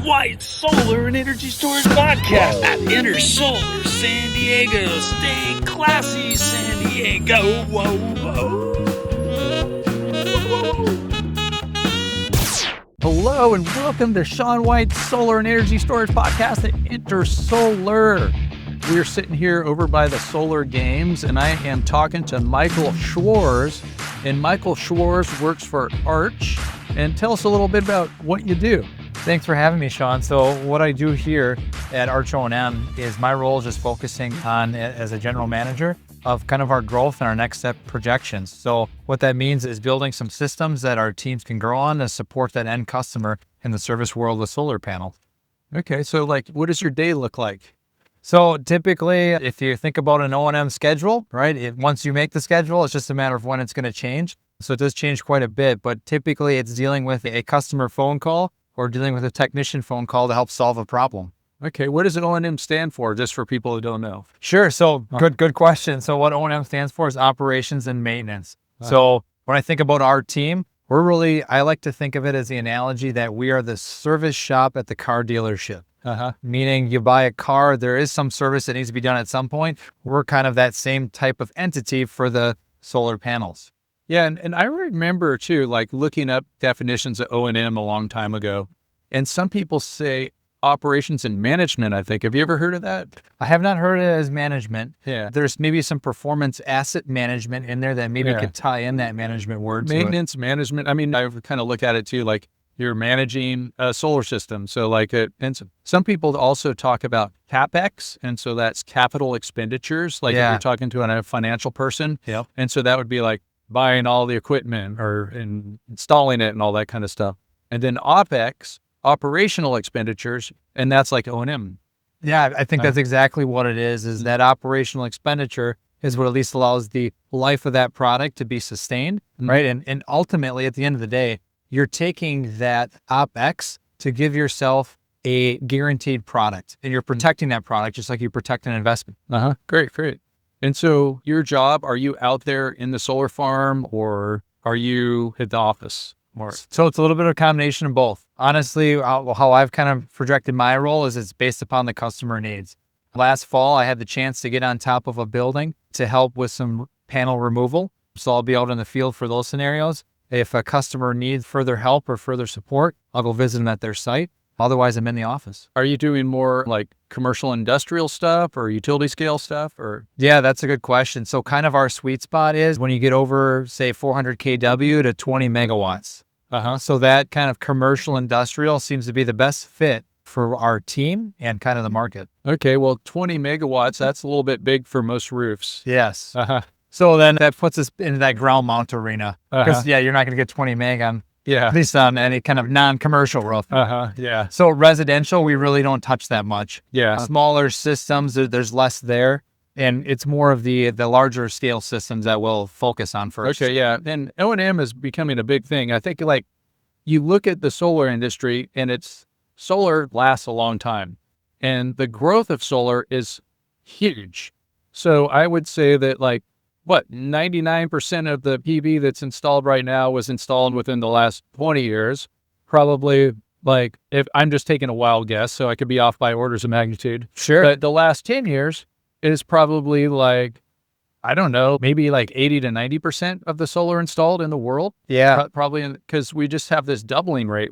White Solar and Energy Storage Podcast at Intersolar San Diego. Stay classy, San Diego. Whoa, whoa. Hello and welcome to Sean White's Solar and Energy Storage Podcast at Intersolar. We're sitting here over by the Solar Games, and I am talking to Michael Schwarz. And Michael Schwarz works for Arch. And tell us a little bit about what you do. Thanks for having me, Sean. So what I do here at Arch O&M is my role is just focusing on, as a general manager, of kind of our growth and our next step projections. So what that means is building some systems that our teams can grow on to support that end customer in the service world with solar panels. Okay, so what does your day look like? So typically, if you think about an O&M schedule, right, once you make the schedule, it's just a matter of when it's going to change. So it does change quite a bit, but typically it's dealing with a customer phone call or dealing with a technician phone call to help solve a problem. Okay, what does an O&M stand for, just for people who don't know? Sure. So good question. So what O&M stands for is operations and maintenance. So when I think about our team, I like to think of it as the analogy that we are the service shop at the car dealership. Meaning you buy a car, there is some service that needs to be done at some point. We're kind of that same type of entity for the solar panels. Yeah, and I remember too, looking up definitions of O&M a long time ago, and some people say operations and management, I think. Have you ever heard of that? I have not heard it as management. Yeah. There's maybe some performance asset management in there that maybe could tie in that management word. Maintenance, management. I mean, I kind of look at it too, like you're managing a solar system. So and some people also talk about CapEx. And so that's capital expenditures. If you're talking to a financial person. Yep. And so that would be like buying all the equipment or installing it and all that kind of stuff. And then OpEx, operational expenditures, and that's like O&M. Yeah, I think that's exactly what it is that operational expenditure is what at least allows the life of that product to be sustained, right? And ultimately, at the end of the day, you're taking that OpEx to give yourself a guaranteed product, and you're protecting that product just like you protect an investment. Great. And so your job, are you out there in the solar farm or are you at the office? So it's a little bit of a combination of both. Honestly, how I've kind of projected my role is it's based upon the customer needs. Last fall, I had the chance to get on top of a building to help with some panel removal. So I'll be out in the field for those scenarios. If a customer needs further help or further support, I'll go visit them at their site. Otherwise, I'm in the office. Are you doing more like commercial industrial stuff or utility scale stuff? Yeah, that's a good question. So kind of our sweet spot is when you get over, say, 400 kW to 20 megawatts. So that kind of commercial industrial seems to be the best fit for our team and kind of the market. Okay, well, 20 megawatts, that's a little bit big for most roofs. Yes. So then that puts us into that ground mount arena. Because, you're not going to get 20 meg on, at least on any kind of non-commercial roof. Yeah. So residential, we really don't touch that much. Yeah. Smaller systems, there's less there. And it's more of the larger scale systems that we'll focus on first. Okay, yeah. And O&M is becoming a big thing. I think you look at the solar industry and solar lasts a long time. And the growth of solar is huge. So I would say that 99% of the PV that's installed right now was installed within the last 20 years. Probably if I'm just taking a wild guess, so I could be off by orders of magnitude. Sure. But the last 10 years is probably I don't know, maybe 80 to 90% of the solar installed in the world. Yeah. Probably because we just have this doubling rate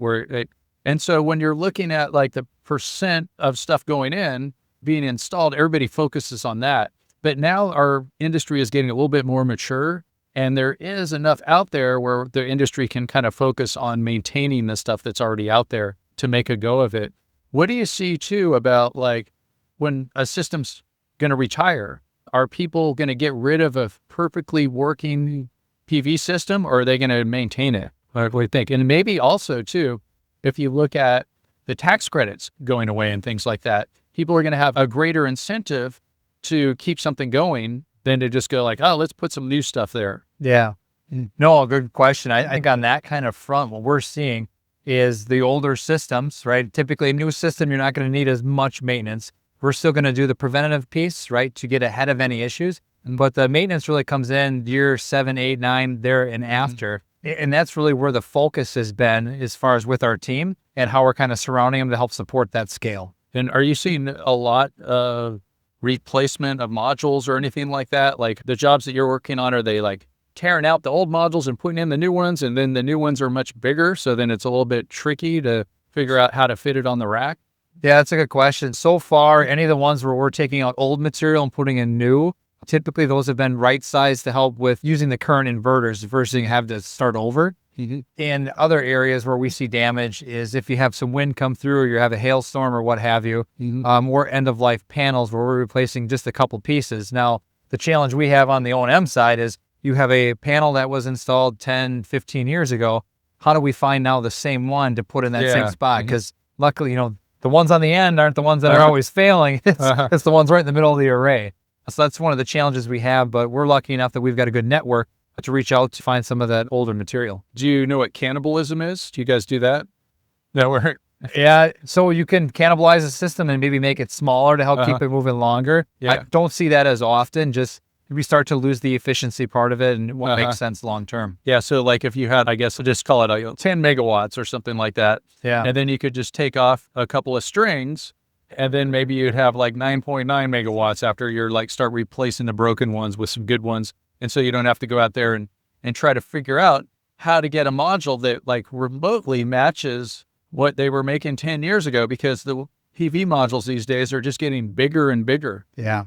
and so when you're looking at the percent of stuff going in, being installed, everybody focuses on that. But now our industry is getting a little bit more mature, and there is enough out there where the industry can kind of focus on maintaining the stuff that's already out there to make a go of it. What do you see too about when a system's going to retire? Are people going to get rid of a perfectly working PV system, or are they going to maintain it? What do you think? And maybe also too, if you look at the tax credits going away and things like that, people are going to have a greater incentive to keep something going than to just go let's put some new stuff there. Yeah. No, good question. I think on that kind of front, what we're seeing is the older systems, right? Typically a new system, you're not going to need as much maintenance. We're still going to do the preventative piece, right, to get ahead of any issues. But the maintenance really comes in year 7, 8, 9 there and after. And that's really where the focus has been as far as with our team and how we're kind of surrounding them to help support that scale. And are you seeing a lot of replacement of modules or anything like that? Like the jobs that you're working on, are they like tearing out the old modules and putting in the new ones, and then the new ones are much bigger, so then it's a little bit tricky to figure out how to fit it on the rack? Yeah, that's a good question. So far, any of the ones where we're taking out old material and putting in new, typically those have been right-sized to help with using the current inverters versus have to start over. In other areas where we see damage is if you have some wind come through or you have a hailstorm or what have you, or end-of-life panels where we're replacing just a couple pieces. Now, the challenge we have on the O&M side is you have a panel that was installed 10, 15 years ago. How do we find now the same one to put in that same spot? Because luckily, you know, the ones on the end aren't the ones that are always failing. It's the ones right in the middle of the array. So that's one of the challenges we have, but we're lucky enough that we've got a good network to reach out to find some of that older material. Do you know what cannibalism is? Do you guys do that? No, yeah, so you can cannibalize the system and maybe make it smaller to help keep it moving longer. Yeah. I don't see that as often, just we start to lose the efficiency part of it and what makes sense long term. Yeah, so like if you had, I guess we'll just call it 10 megawatts or something like that. Yeah. And then you could just take off a couple of strings, and then maybe you'd have like 9.9 megawatts after you're like start replacing the broken ones with some good ones. And so you don't have to go out there and try to figure out how to get a module that like remotely matches what they were making 10 years ago, because the PV modules these days are just getting bigger and bigger. Yeah.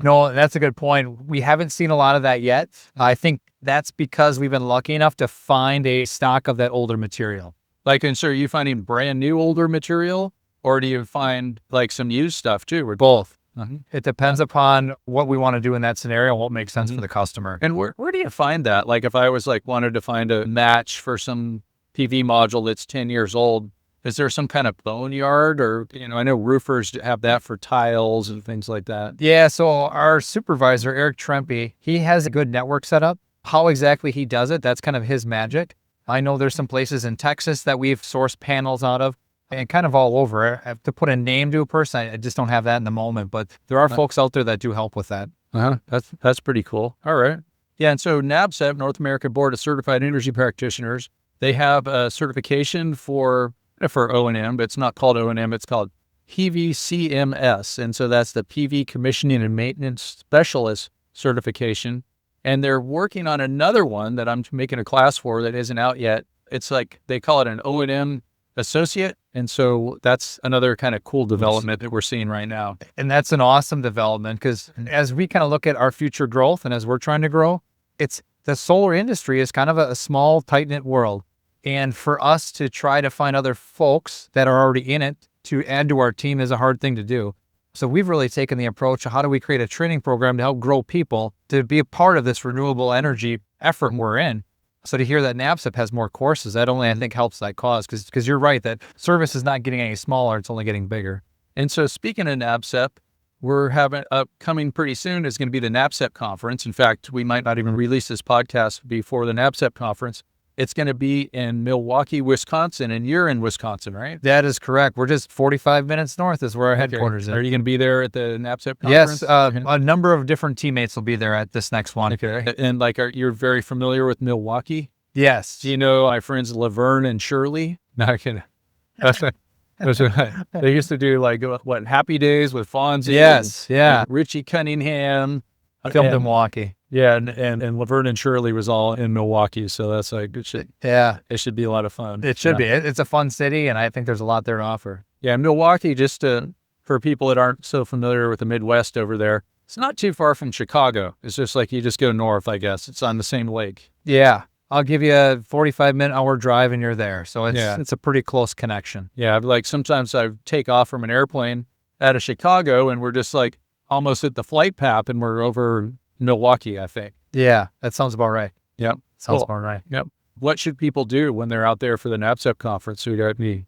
No, that's a good point. We haven't seen a lot of that yet. I think that's because we've been lucky enough to find a stock of that older material. Like, and so are you finding brand new older material, or do you find like some used stuff too? Or both? It depends upon what we want to do in that scenario and what makes sense for the customer. And where do you find that? Like if I was like wanted to find a match for some PV module that's 10 years old, is there some kind of boneyard, or, you know, I know roofers have that for tiles and things like that. Yeah, so our supervisor, Eric Trempe, he has a good network set up. How exactly he does it, that's kind of his magic. I know there's some places in Texas that we've sourced panels out of, and kind of all over. I have to put a name to a person, I just don't have that in the moment, but there are folks out there that do help with that. That's pretty cool. All right. Yeah, and so NABCEP, North American Board of Certified Energy Practitioners, they have a certification for O&M, but it's not called O&M, it's called PVCMS. And so that's the PV Commissioning and Maintenance Specialist certification. And they're working on another one that I'm making a class for that isn't out yet. It's like, they call it an O&M Associate. And so that's another kind of cool development that we're seeing right now. And that's an awesome development, because as we kind of look at our future growth and as we're trying to grow, it's the solar industry is kind of a small, tight-knit world. And for us to try to find other folks that are already in it to add to our team is a hard thing to do. So we've really taken the approach of how do we create a training program to help grow people to be a part of this renewable energy effort we're in. So to hear that NABCEP has more courses, that only, I think, helps that cause, because you're right, that service is not getting any smaller, it's only getting bigger. And so speaking of NABCEP, we're having upcoming pretty soon is going to be the NABCEP conference. In fact, we might not even release this podcast before the NABCEP conference. It's going to be in Milwaukee, Wisconsin, and you're in Wisconsin, right? That is correct. We're just 45 minutes north is where our headquarters is. Are you going to be there at the NABCEP conference? Yes, a number of different teammates will be there at this next one. Okay. And like, you're very familiar with Milwaukee? Yes. Do you know my friends Laverne and Shirley? No, I can. They used to do like, what, Happy Days with Fonzie? Yes, yeah. Richie Cunningham. Filmed in Milwaukee. Yeah, and Laverne and Shirley was all in Milwaukee, so that's like, it should be a lot of fun. It should be. It's a fun city, and I think there's a lot there to offer. Yeah, Milwaukee, just for people that aren't so familiar with the Midwest over there, it's not too far from Chicago. It's just like you just go north, I guess. It's on the same lake. Yeah, I'll give you a 45-minute drive, and you're there. So it's a pretty close connection. Yeah, like sometimes I take off from an airplane out of Chicago, and we're just like almost at the flight path, and we're over Milwaukee, I think. Yeah, that sounds about right. Yep. Sounds about right. Yep. What should people do when they're out there for the NABCEP conference? So you got any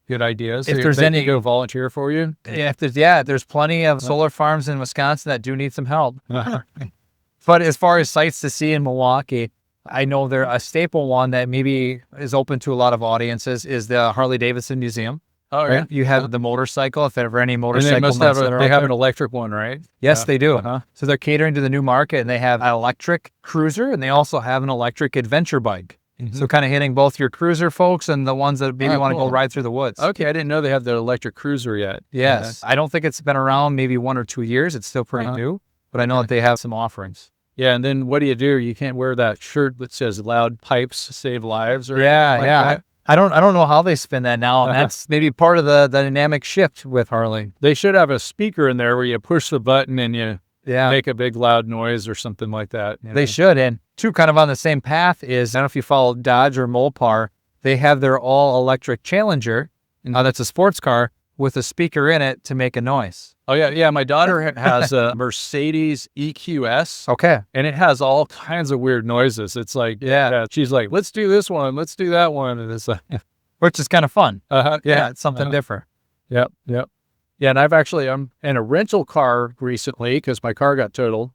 good ideas? If there's any, go volunteer for you? Yeah, there's plenty of solar farms in Wisconsin that do need some help. But as far as sites to see in Milwaukee, I know a staple one that maybe is open to a lot of audiences is the Harley-Davidson Museum. Oh, right? yeah. You have the motorcycle, if ever any And motorcycle. they must have nuts that are they out have there. an electric one, right? Yes, Yeah. they do. Uh-huh. So they're catering to the new market, and they have an electric cruiser, and they also have an electric adventure bike. So kind of hitting both your cruiser folks and the ones that maybe want to go ride through the woods. Okay, I didn't know they had the electric cruiser yet. Yes. I don't think it's been around maybe 1 or 2 years. It's still pretty new, but I know that they have some offerings. Yeah, and then what do? You can't wear that shirt that says "Loud Pipes Save Lives" or Yeah, anything like yeah. that. I don't know how they spin that now, and that's maybe part of the dynamic shift with Harley. They should have a speaker in there where you push the button and you Yeah. make a big loud noise or something like that. You know? They should. And two, kind of on the same path is, I don't know if you follow Dodge or Mopar, they have their all-electric Challenger, that's a sports car, with a speaker in it to make a noise. Oh, yeah, yeah. My daughter has a Mercedes EQS. Okay. And it has all kinds of weird noises. It's like, she's like, let's do this one, let's do that one. And it's like, Which is kind of fun. yeah, It's something different. Yep. Yeah, and I'm in a rental car recently because my car got totaled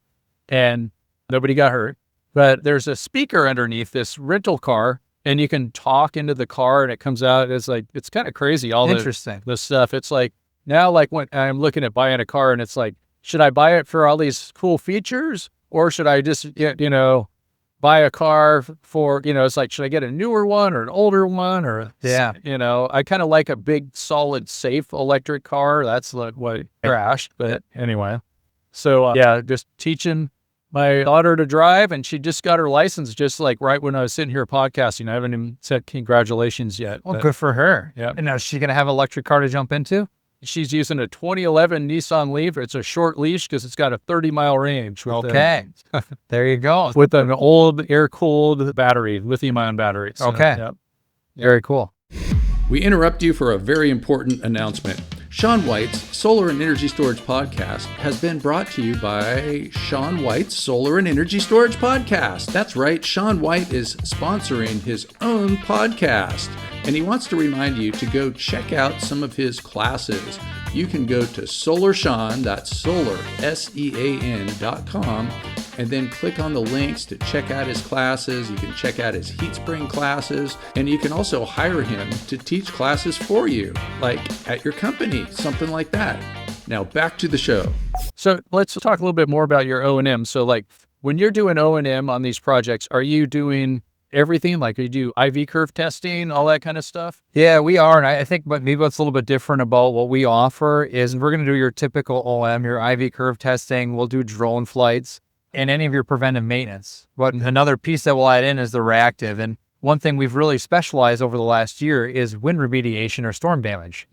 and nobody got hurt. But there's a speaker underneath this rental car and you can talk into the car and it comes out. It's like, it's kind of crazy. Interesting. The stuff. It's like, now like when I'm looking at buying a car and it's like, should I buy it for all these cool features or should I just, buy a car for, it's like, should I get a newer one or an older one or, I kind of like a big, solid, safe electric car. That's like what crashed. But anyway, so just teaching my daughter to drive and she just got her license just like right when I was sitting here podcasting. I haven't even said congratulations yet. Well, good for her. Yeah. And now is she going to have an electric car to jump into? She's using a 2011 Nissan Leaf. It's a short leash because it's got a 30-mile range. Okay. There you go. With an old air-cooled battery, lithium-ion battery. So, okay. Very cool. We interrupt you for a very important announcement. Sean White's Solar and Energy Storage Podcast has been brought to you by Sean White's Solar and Energy Storage Podcast. That's right, Sean White is sponsoring his own podcast, and he wants to remind you to go check out some of his classes. You can go to SolarSEAN, that's Solar, SEAN.com, and then click on the links to check out his classes. You can check out his heat spring classes, and you can also hire him to teach classes for you, like at your company, something like that. Now back to the show. So let's talk a little bit more about your O&M. So like when you're doing O&M on these projects, are you doing everything? Like you do IV curve testing, all that kind of stuff? Yeah, we are. And I think maybe what's a little bit different about what we offer is we're going to do your typical O&M, your IV curve testing. We'll do drone flights and any of your preventive maintenance. But another piece that we'll add in is the reactive. And one thing we've really specialized over the last year is wind remediation or storm damage.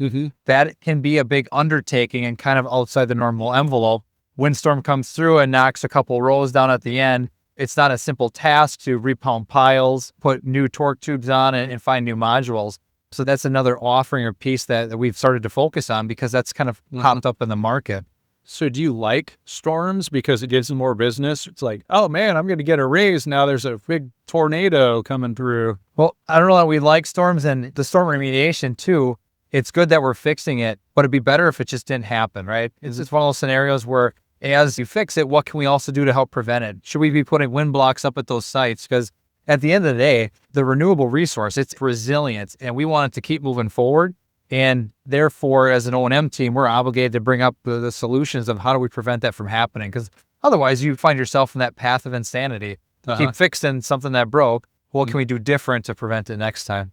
That can be a big undertaking and kind of outside the normal envelope. Windstorm comes through and knocks a couple rows down at the end. It's not a simple task to repound piles, put new torque tubes on and find new modules. So that's another offering or piece that we've started to focus on because that's kind of popped up in the market. So do you like storms because it gives them more business? It's like, oh man, I'm going to get a raise. Now there's a big tornado coming through. Well, I don't know that we like storms and the storm remediation too. It's good that we're fixing it, but it'd be better if it just didn't happen, right? It's just one of those scenarios where as you fix it, what can we also do to help prevent it? Should we be putting wind blocks up at those sites? Because at the end of the day, the renewable resource, it's resilient and we want it to keep moving forward. And therefore, as an O&M team, we're obligated to bring up the solutions of how do we prevent that from happening? Because otherwise, you find yourself in that path of insanity. Keep fixing something that broke. What can we do different to prevent it next time?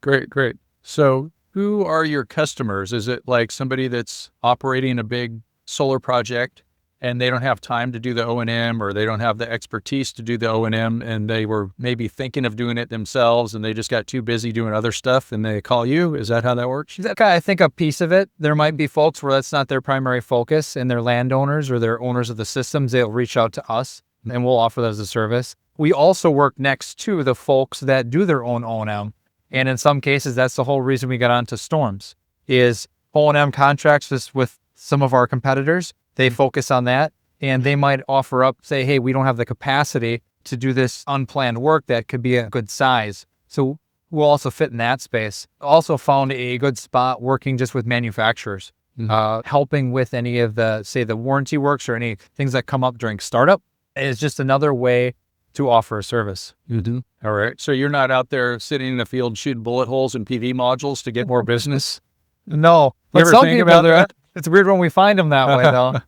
Great. So who are your customers? Is it like somebody that's operating a big solar project and they don't have time to do the O&M or they don't have the expertise to do the O&M and they were maybe thinking of doing it themselves and they just got too busy doing other stuff and they call you? Is that how that works? I think a piece of it, there might be folks where that's not their primary focus and they're landowners or they're owners of the systems. They'll reach out to us and we'll offer that as a service. We also work next to the folks that do their own O&M. And in some cases, that's the whole reason we got onto storms is O&M contracts with some of our competitors. They focus on that and they might offer up, say, hey, we don't have the capacity to do this unplanned work that could be a good size. So we'll also fit in that space. Also found a good spot working just with manufacturers, helping with any of the, say, the warranty works or any things that come up during startup is just another way to offer a service. All right. So you're not out there sitting in the field shooting bullet holes in PV modules to get more business? No. You But ever some think people about do. that? It's weird when we find them that way, though.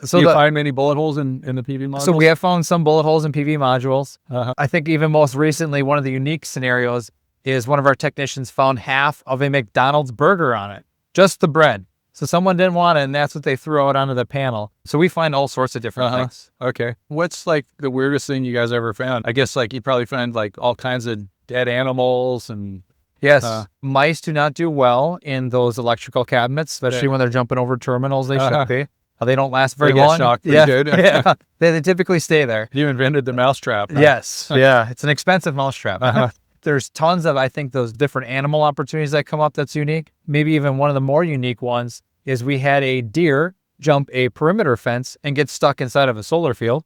So do you find many bullet holes in the PV modules? So we have found some bullet holes in PV modules. Uh-huh. I think even most recently, one of the unique scenarios is one of our technicians found half of a McDonald's burger on it, just the bread. So someone didn't want it, and that's what they threw out onto the panel. So we find all sorts of different things. Okay. What's like the weirdest thing you guys ever found? I guess like you probably find like all kinds of dead animals and... Yes, mice do not do well in those electrical cabinets, especially when they're jumping over terminals. They should be. They don't last very long. Shocked pretty good. Yeah. They typically stay there. You invented the mousetrap. Huh? Yes. Yeah. It's an expensive mousetrap. There's tons of, I think, those different animal opportunities that come up that's unique. Maybe even one of the more unique ones is we had a deer jump a perimeter fence and get stuck inside of a solar field.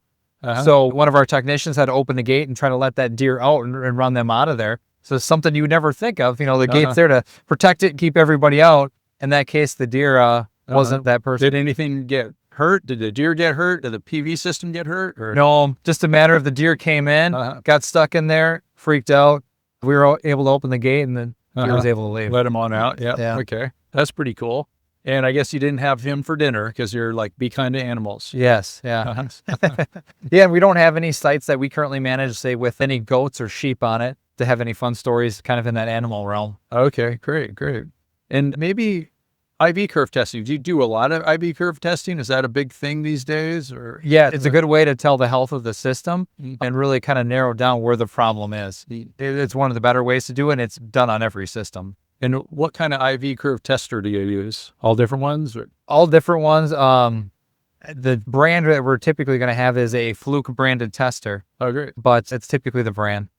So one of our technicians had to open the gate and try to let that deer out and run them out of there. So it's something you would never think of. You know, the gate's there to protect it and keep everybody out. In that case, the deer wasn't that person. Did anything get hurt? Did the deer get hurt? Did the PV system get hurt? Or? No, just a matter of the deer came in, got stuck in there, freaked out. We were able to open the gate, and then he was able to leave. Let him on out. Yep. Yeah. Okay. That's pretty cool. And I guess you didn't have him for dinner because you're like, be kind to animals. Yes. Yeah. Yeah. And we don't have any sites that we currently manage, say, with any goats or sheep on it to have any fun stories kind of in that animal realm. Okay. Great. And maybe IV curve testing. Do you do a lot of IV curve testing? Is that a big thing these days? Or yeah, it's a good way to tell the health of the system and really kind of narrow down where the problem is. It's one of the better ways to do it, and it's done on every system. And what kind of IV curve tester do you use? All different ones? Or? All different ones. The brand that we're typically going to have is a Fluke branded tester. Oh, great. But it's typically the brand.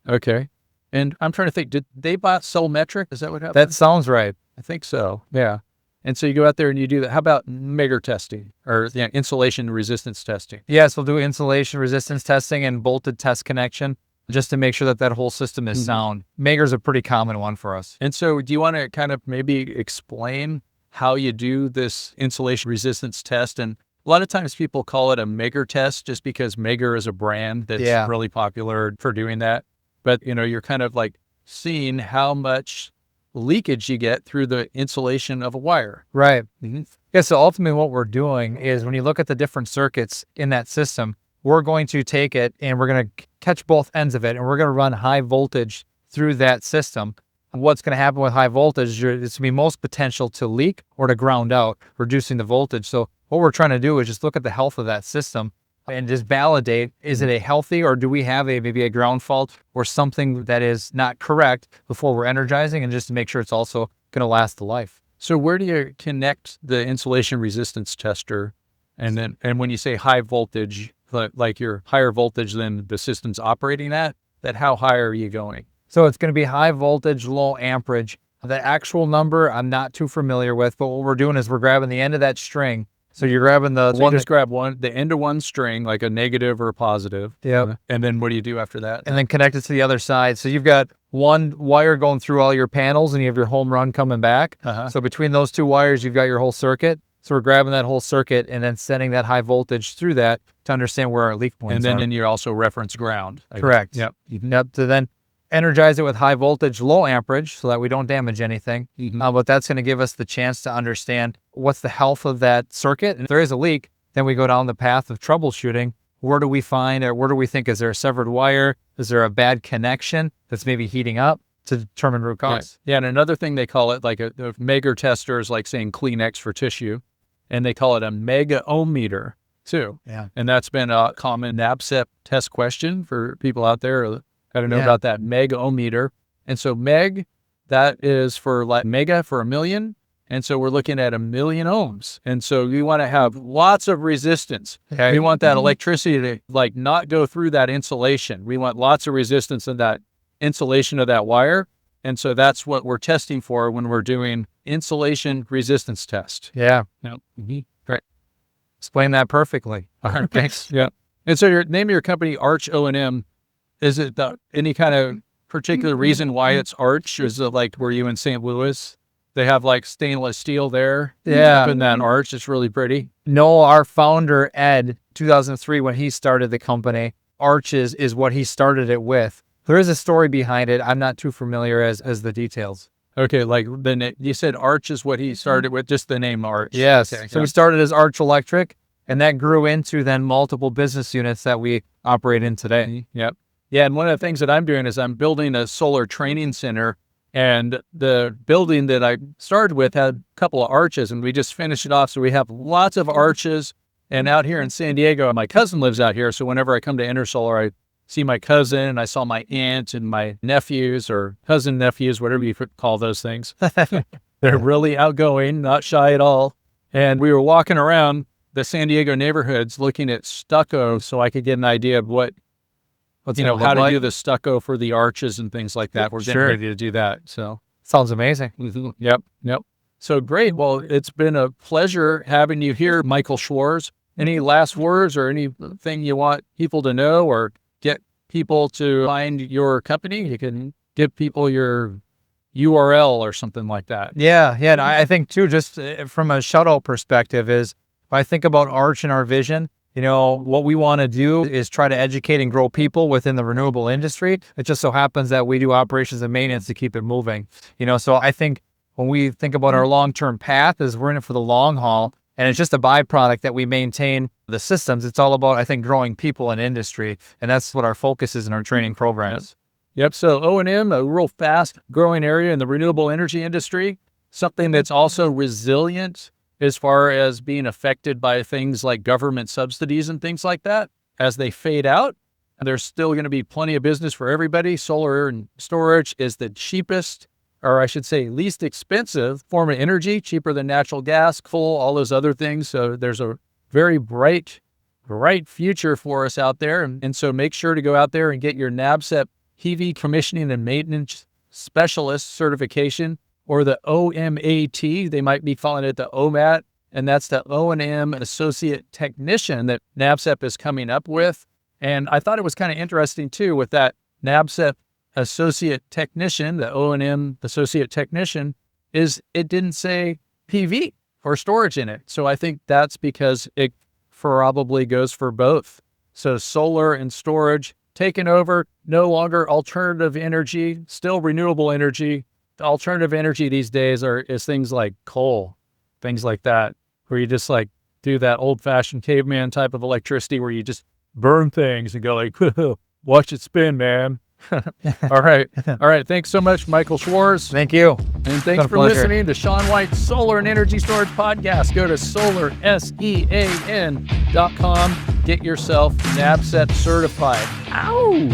Okay. And I'm trying to think, did they buy Solmetric? Is that what happened? That sounds right. I think so. Yeah. And so you go out there and you do that. How about megger testing or insulation resistance testing? Yes, we'll do insulation resistance testing and bolted test connection just to make sure that that whole system is sound. Megger's a pretty common one for us. And so do you want to kind of maybe explain how you do this insulation resistance test? And a lot of times people call it a megger test just because Megger is a brand that's really popular for doing that. But, you know, you're kind of like seeing how much leakage you get through the insulation of a wire. Right. Yeah, so ultimately what we're doing is when you look at the different circuits in that system, we're going to take it and we're going to catch both ends of it and we're going to run high voltage through that system. What's going to happen with high voltage is it's going to be most potential to leak or to ground out, reducing the voltage. So what we're trying to do is just look at the health of that system and just validate, is it a healthy or do we have maybe a ground fault or something that is not correct before we're energizing, and just to make sure it's also going to last the life. So where do you connect the insulation resistance tester? And when you say high voltage, like you're higher voltage than the system's operating at, that how high are you going? So it's going to be high voltage, low amperage. The actual number I'm not too familiar with, but what we're doing is we're grabbing the end of that string. So you're grabbing the one. Just grab the end of one string, like a negative or a positive. Yep. And then what do you do after that? And then connect it to the other side. So you've got one wire going through all your panels and you have your home run coming back. So between those two wires, you've got your whole circuit. So we're grabbing that whole circuit and then sending that high voltage through that to understand where our leak points are. And then you also reference ground. Correct. Yep. Yep. So then energize it with high voltage, low amperage so that we don't damage anything. But that's going to give us the chance to understand what's the health of that circuit. And if there is a leak, then we go down the path of troubleshooting. Where do we find, or where do we think, is there a severed wire? Is there a bad connection that's maybe heating up to determine root cause? Right. Yeah. And another thing they call it, like a megger tester is like saying Kleenex for tissue. And they call it a mega-ohm-meter too. Yeah. And that's been a common NABCEP test question for people out there who got to know about that mega-ohm-meter. And so meg, that is for like mega for 1,000,000. And so we're looking at 1,000,000 ohms. And so we want to have lots of resistance. Okay. We want that electricity to like not go through that insulation. We want lots of resistance in that insulation of that wire. And so that's what we're testing for when we're doing insulation resistance test. Yeah. Yep. Great. Explain that perfectly. All right, thanks. Yeah. And so your name of your company, Arch O&M, is it any kind of particular reason why it's Arch? Is it like, were you in St. Louis? They have like stainless steel there. Yeah. Up in that arch. It's really pretty. No, our founder, Ed, 2003, when he started the company, Arches is what he started it with. There is a story behind it. I'm not too familiar as the details. Okay, like you said Arch is what he started with, just the name Arch. Yes. Okay, So we started as Arch Electric, and that grew into then multiple business units that we operate in today. Yep. Yeah, and one of the things that I'm doing is I'm building a solar training center, and the building that I started with had a couple of arches, and we just finished it off. So we have lots of arches. And out here in San Diego, my cousin lives out here. So whenever I come to Intersolar, I see my cousin, and I saw my aunt and my nephews or cousin nephews, whatever you call those things. They're really outgoing, not shy at all. And we were walking around the San Diego neighborhoods looking at stucco so I could get an idea of what's how to do the stucco for the arches and things like that. We're getting ready to do that. So sounds amazing. Yep. So great. Well, it's been a pleasure having you here, Michael Schwarz. Any last words or anything you want people to know or get people to find your company? You can give people your URL or something like that. Yeah. And I think too, just from a shout out perspective is if I think about Arch and our vision, what we want to do is try to educate and grow people within the renewable industry. It just so happens that we do operations and maintenance to keep it moving. So I think when we think about our long-term path is we're in it for the long haul, and it's just a byproduct that we maintain the systems. It's all about, I think, growing people in industry, and that's what our focus is in our training programs. Yep. So O&M, a real fast growing area in the renewable energy industry, something that's also resilient as far as being affected by things like government subsidies and things like that. As they fade out, there's still going to be plenty of business for everybody. Solar and storage is the cheapest, or I should say least expensive form of energy, cheaper than natural gas, coal, all those other things. So there's a very bright future for us out there. And so make sure to go out there and get your NABCEP PV commissioning and maintenance specialist certification, or the OMAT. They might be calling it the OMAT, and that's the O&M Associate Technician that NABCEP is coming up with. And I thought it was kind of interesting too with that NABCEP Associate Technician, the O&M Associate Technician, is it didn't say PV or storage in it. So I think that's because it probably goes for both. So solar and storage taken over, no longer alternative energy, still renewable energy. The alternative energy these days is things like coal, things like that, where you just like do that old-fashioned caveman type of electricity where you just burn things and go like, watch it spin, man. All right. Thanks so much, Michael Schwarz. Thank you. And thanks for listening to Shawn White's Solar and Energy Storage Podcast. Go to SolarSEAN.com. Get yourself NABCEP certified. Ow!